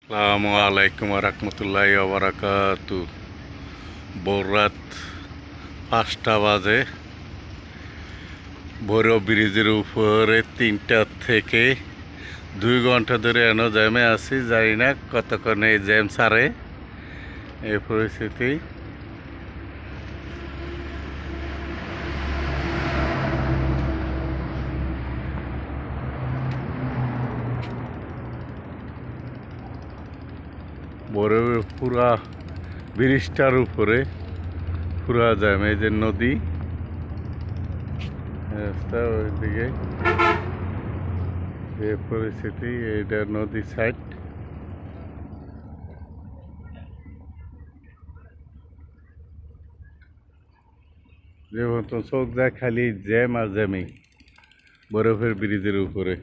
আসসালামু আলাইকুম রহমতুল্লাহি ওবারাকাতু। ভোর রাত 5টা বাজে। ভৈরব ব্রিজের উপরে 3টা থেকে 2 ঘন্টা ধরে এনো জ্যামে আছি, জানি না কতক্ষণ এই জ্যাম ছাড়ে। এই পরিস্থিতি ভৈরবের পুরা ব্রিজটার উপরে পুরা জ্যাম। এই যে নদী, রাস্তা ওইদিকে এই পরিস্থিতি। এইটা নদী সাইড। যে মতো চোখ যায় খালি জ্যাম আর জ্যামই বরফের ব্রিজের উপরে।